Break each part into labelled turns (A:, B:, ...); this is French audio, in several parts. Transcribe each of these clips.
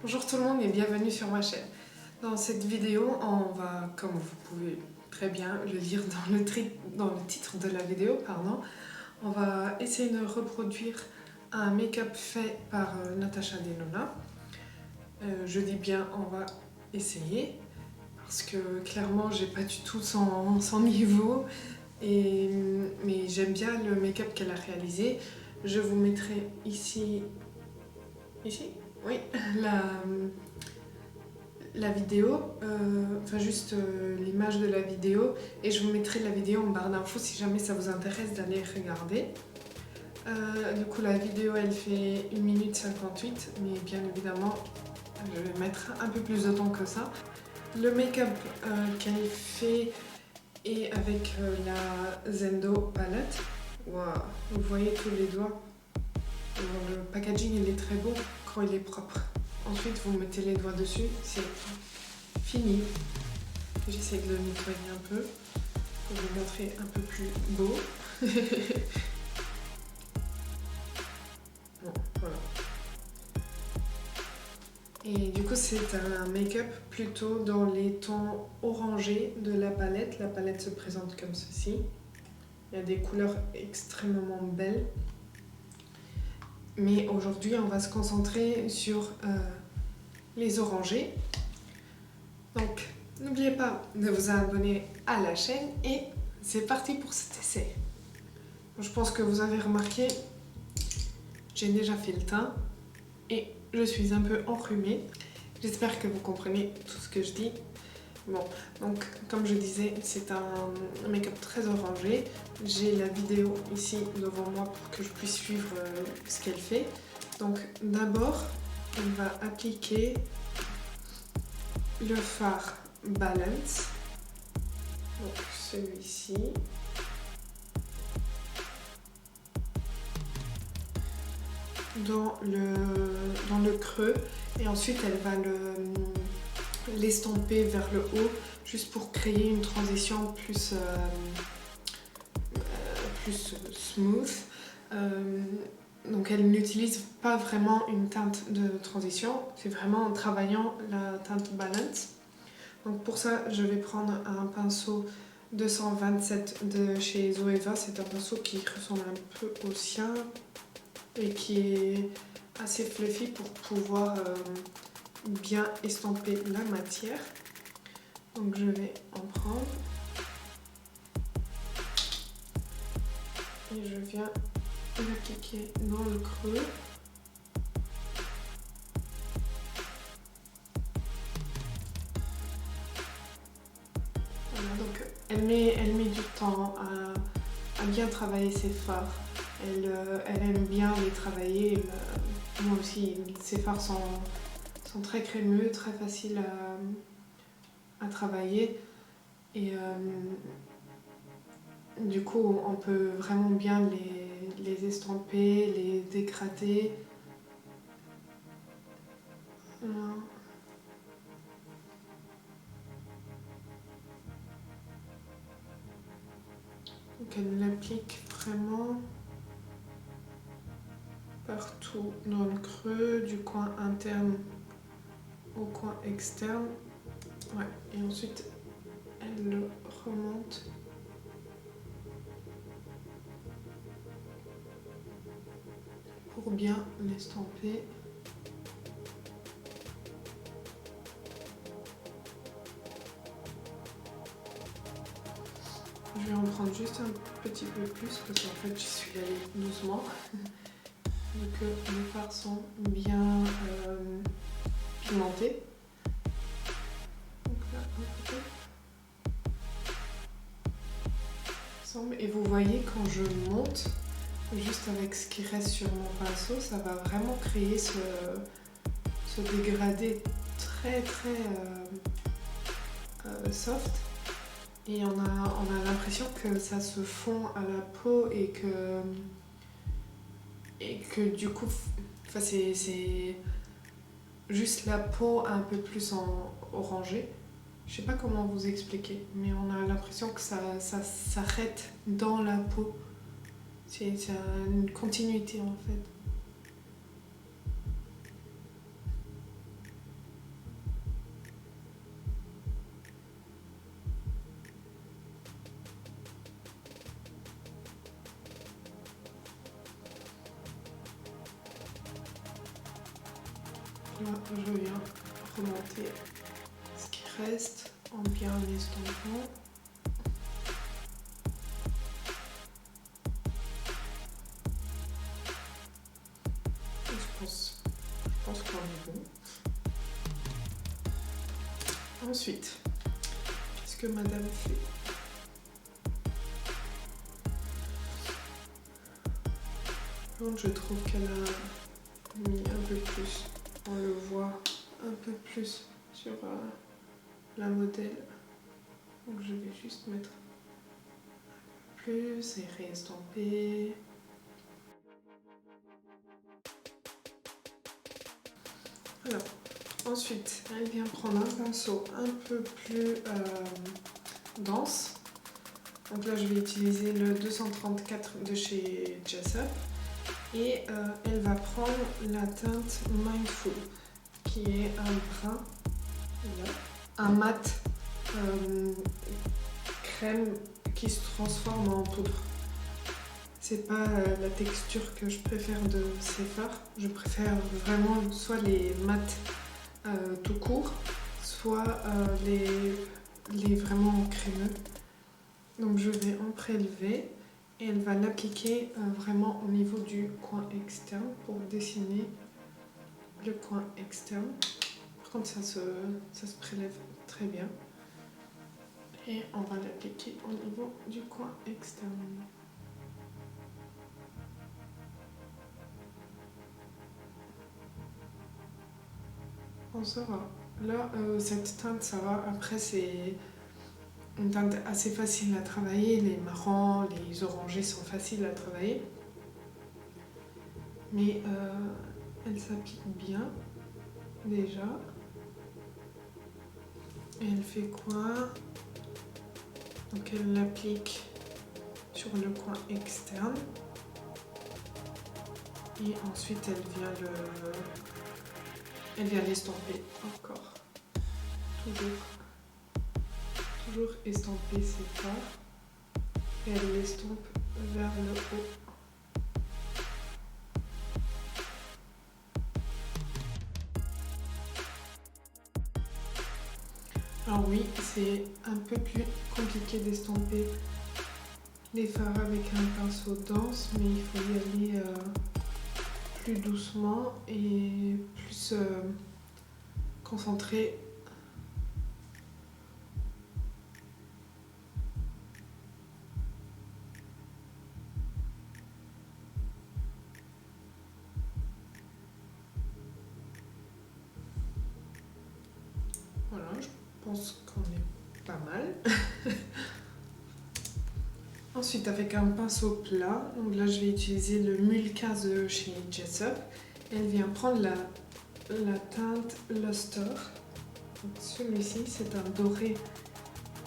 A: Bonjour tout le monde et bienvenue sur ma chaîne. Dans cette vidéo, on va, comme vous pouvez très bien le lire dans le titre de la vidéo, on va essayer de reproduire un make-up fait par Natasha Denona. Je dis bien on va essayer parce que clairement j'ai pas du tout son niveau, mais j'aime bien le make-up qu'elle a réalisé. Je vous mettrai ici, oui, la vidéo, l'image de la vidéo, et je vous mettrai la vidéo en barre d'infos si jamais ça vous intéresse d'aller regarder. Du coup la vidéo elle fait 1 minute 58, mais bien évidemment je vais mettre un peu plus de temps que ça. Le make-up qu'elle fait est avec la Zendo palette. Wow. Vous voyez tous les doigts. Le packaging il est très beau quand il est propre. Ensuite vous mettez les doigts dessus, c'est fini. J'essaie de le nettoyer un peu pour vous montrer un peu plus beau. Bon, voilà. Et du coup c'est un make-up plutôt dans les tons orangés de la palette. La palette se présente comme ceci. Il y a des couleurs extrêmement belles. Mais aujourd'hui on va se concentrer sur les orangés. Donc n'oubliez pas de vous abonner à la chaîne et c'est parti pour cet essai. Je pense que vous avez remarqué, j'ai déjà fait le teint et je suis un peu enrhumée. J'espère que vous comprenez tout ce que je dis. Bon, donc comme je disais, c'est un make-up très orangé. J'ai la vidéo ici devant moi pour que je puisse suivre ce qu'elle fait. Donc d'abord, on va appliquer le fard Balance, donc celui-ci. Dans le creux, et ensuite elle va l'estomper vers le haut juste pour créer une transition plus smooth. Donc elle n'utilise pas vraiment une teinte de transition, c'est vraiment en travaillant la teinte Balance. Donc pour ça je vais prendre un pinceau 227 de chez Zoeva. C'est un pinceau qui ressemble un peu au sien et qui est assez fluffy pour pouvoir bien estomper la matière. Donc je vais en prendre et je viens l'appliquer dans le creux. Voilà, donc elle met du temps à bien travailler ses fards. Elle aime bien les travailler. Moi aussi, ses fards sont très crémeux, très faciles à travailler. Et du coup, on peut vraiment bien les estomper, les dégrader. Voilà. Donc elle l'applique vraiment partout dans le creux, du coin interne au coin externe. Ouais. Et ensuite, elle le remonte. Pour bien l'estomper. Je vais en prendre juste un petit peu plus parce qu'en fait je suis allée doucement. Vu que les fards sont bien pigmentés. Donc là, un peu. Et vous voyez quand je monte, juste avec ce qui reste sur mon pinceau, ça va vraiment créer ce dégradé très soft. Et on a l'impression que ça se fond à la peau et que du coup, c'est juste la peau un peu plus en orangé. Je sais pas comment vous expliquer, mais on a l'impression que ça s'arrête dans la peau. C'est une continuité en fait. Là, je viens remonter ce qui reste en bien estampant. Je pense qu'on est bon. Ensuite, qu'est-ce que madame fait? Donc je trouve qu'elle a mis un peu plus, on le voit un peu plus sur la modèle. Donc je vais juste mettre un peu plus et réestamper. Alors, ensuite, elle vient prendre un pinceau un peu plus dense. Donc là, je vais utiliser le 234 de chez Jessup. Et elle va prendre la teinte Mindful, qui est un brun, un mat crème qui se transforme en poudre. C'est pas la texture que je préfère de ces fards. Je préfère vraiment soit les mats tout court, soit les vraiment crémeux. Donc je vais en prélever. Et elle va l'appliquer vraiment au niveau du coin externe pour dessiner le coin externe. Par contre, ça se prélève très bien. Et on va l'appliquer au niveau du coin externe. Bon, ça va. Là, cette teinte, ça va. Après, c'est une teinte assez facile à travailler. Les marrons, les orangés sont faciles à travailler. Mais elle s'applique bien, déjà. Et elle fait quoi? Donc elle l'applique sur le coin externe. Et ensuite, elle vient l'estomper encore. Toujours estomper ses parts. Et elle l'estompe vers le haut. Alors oui, c'est un peu plus compliqué d'estomper les fards avec un pinceau dense, mais il faut y aller plus doucement et plus concentré. Voilà, je pense qu'on est pas mal. Ensuite, avec un pinceau plat, donc là je vais utiliser le Mule 15 de chez Jessup. Elle vient prendre la teinte Luster. Celui-ci, c'est un doré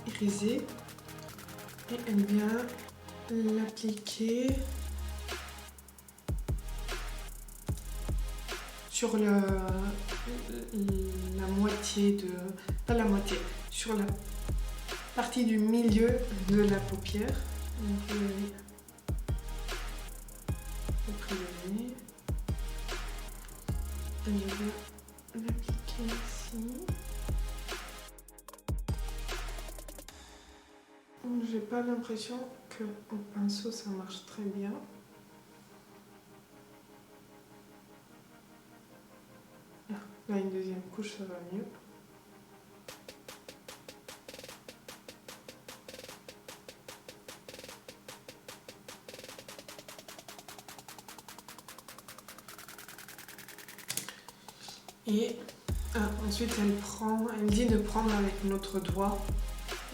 A: irisé. Et elle vient l'appliquer sur la moitié de... Pas la moitié, sur la partie du milieu de la paupière. Donc je vais le prélever. Et je vais l'appliquer ici. J'ai pas l'impression que au pinceau ça marche très bien. Là, une deuxième couche, ça va mieux. Et ensuite, elle dit de prendre avec notre doigt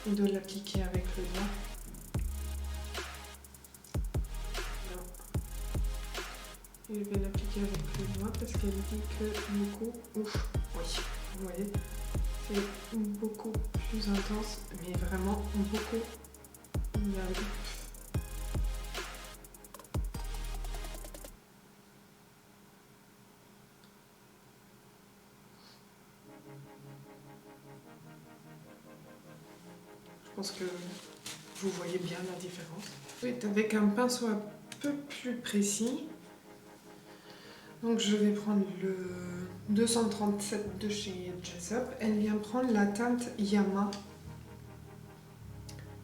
A: et de l'appliquer avec le doigt. Et je vais l'appliquer avec le doigt parce qu'elle dit que beaucoup... Ouf, oui, vous voyez, c'est beaucoup plus intense, mais vraiment beaucoup. Je pense que vous voyez bien la différence. Ensuite, avec un pinceau un peu plus précis, donc je vais prendre 237 de chez Jessup. Elle vient prendre la teinte Yama.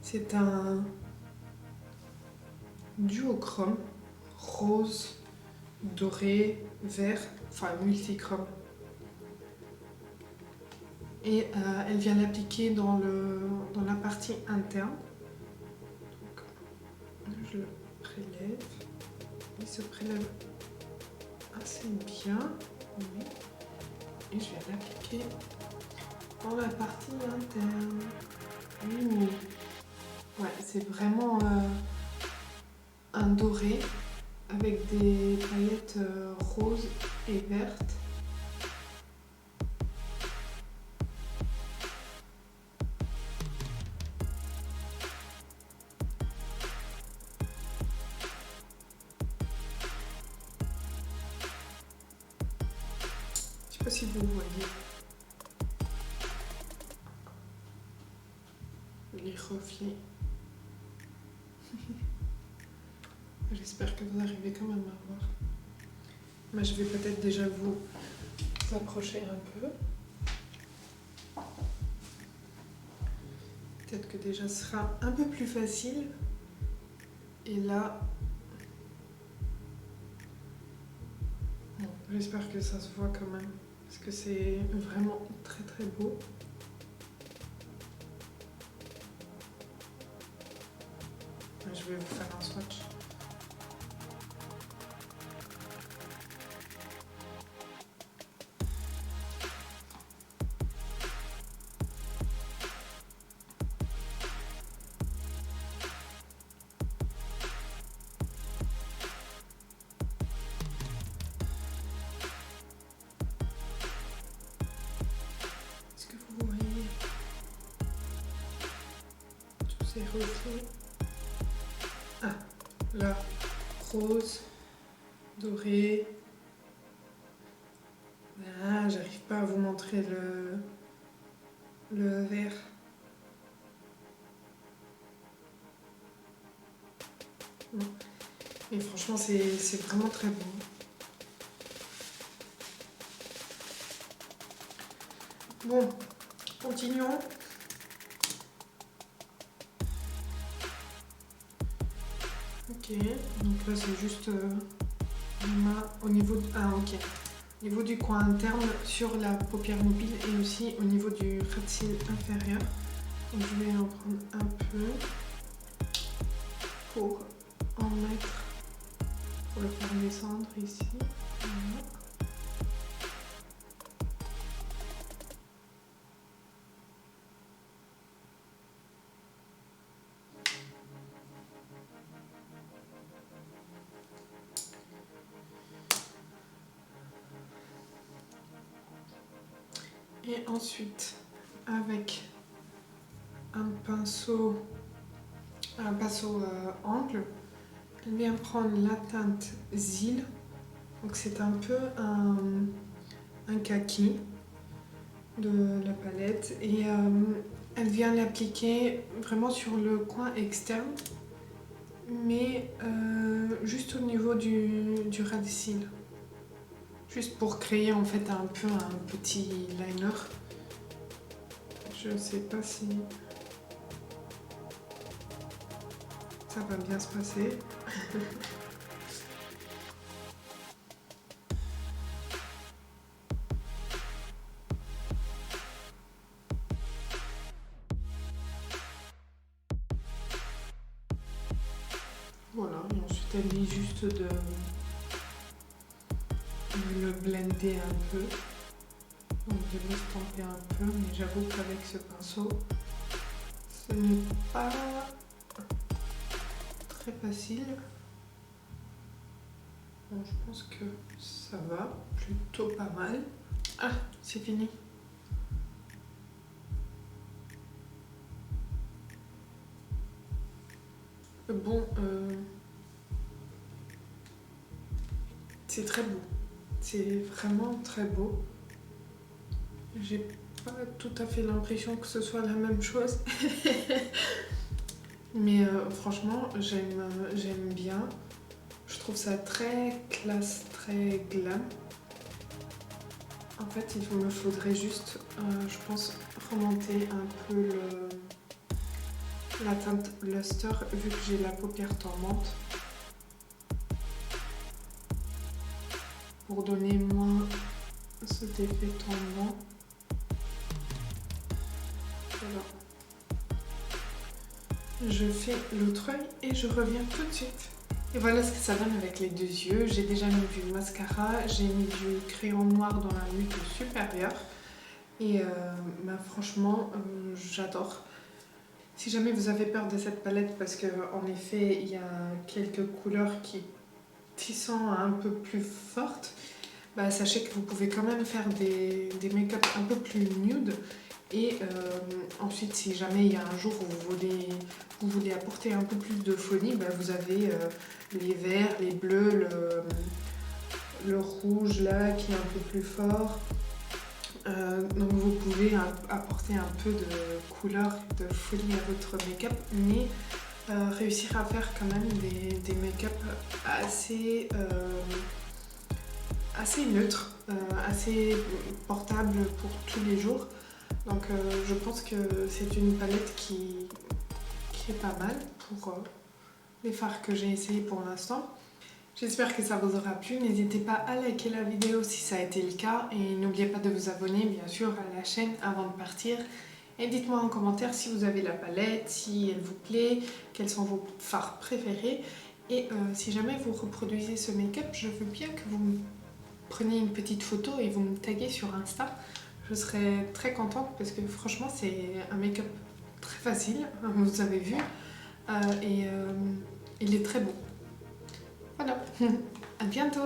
A: C'est un duochrome, rose, doré, vert, enfin multichrome. Et elle vient l'appliquer dans la partie interne. Donc, je le prélève. Il se prélève assez bien. Oui. Et je vais l'appliquer dans la partie interne. Ouh. Ouais, c'est vraiment un doré avec des paillettes roses et vertes. Je sais pas si vous voyez les reflets. J'espère que vous arrivez quand même à voir. Mais je vais peut-être déjà vous approcher un peu. Peut-être que déjà ce sera un peu plus facile. Et là, bon, j'espère que ça se voit quand même. Parce que c'est vraiment très très beau. Je vais vous faire un swatch. Est-ce que vous voyez tous ces reflets? Ah, là, rose, doré. Ah, j'arrive pas à vous montrer le vert. Non. Et franchement, c'est vraiment très beau. Bon, continuons. Ok, donc là c'est juste au niveau de, ok. Au niveau du coin interne sur la paupière mobile et aussi au niveau du ras de cils inférieur. Donc je vais en prendre un peu pour en mettre, pour le faire descendre ici. Voilà. Et ensuite, avec un pinceau angle, elle vient prendre la teinte Zil. Donc c'est un peu un kaki de la palette. Et elle vient l'appliquer vraiment sur le coin externe, mais juste au niveau du ras des cils. Juste pour créer en fait un peu un petit liner. Je sais pas si ça va bien se passer. Voilà, et ensuite elle dit juste de le blender un peu, donc de l'estomper un peu, mais j'avoue qu'avec ce pinceau, ce n'est pas très facile. Bon, je pense que ça va, plutôt pas mal. Ah, c'est fini. Bon, c'est très beau. C'est vraiment très beau. J'ai pas tout à fait l'impression que ce soit la même chose. Mais franchement, j'aime bien. Je trouve ça très classe, très glam. En fait, il me faudrait juste, je pense, remonter un peu la teinte luster vu que j'ai la paupière tombante. Pour donner moins cet effet tombant. Voilà. Je fais l'autre œil et je reviens tout de suite. Et voilà ce que ça donne avec les deux yeux. J'ai déjà mis du mascara, j'ai mis du crayon noir dans la nuque supérieure. Et franchement, j'adore. Si jamais vous avez peur de cette palette, parce qu'en effet, il y a quelques couleurs qui sont un peu plus fortes, sachez que vous pouvez quand même faire des make-up un peu plus nude. Et ensuite, si jamais il y a un jour où vous voulez apporter un peu plus de folie, vous avez les verts, les bleus, le rouge là qui est un peu plus fort. Donc vous pouvez apporter un peu de couleur, de folie à votre make-up, mais réussir à faire quand même des make-up assez neutres, assez portables pour tous les jours. Donc je pense que c'est une palette qui est pas mal pour les fards que j'ai essayé pour l'instant. J'espère que ça vous aura plu. N'hésitez pas à liker la vidéo si ça a été le cas. Et n'oubliez pas de vous abonner bien sûr à la chaîne avant de partir. Et dites-moi en commentaire si vous avez la palette, si elle vous plaît, quels sont vos fards préférés. Et si jamais vous reproduisez ce make-up, je veux bien que vous me preniez une petite photo et vous me taguez sur Insta. Je serais très contente parce que franchement c'est un make-up très facile, vous avez vu, et il est très beau. Voilà, à bientôt!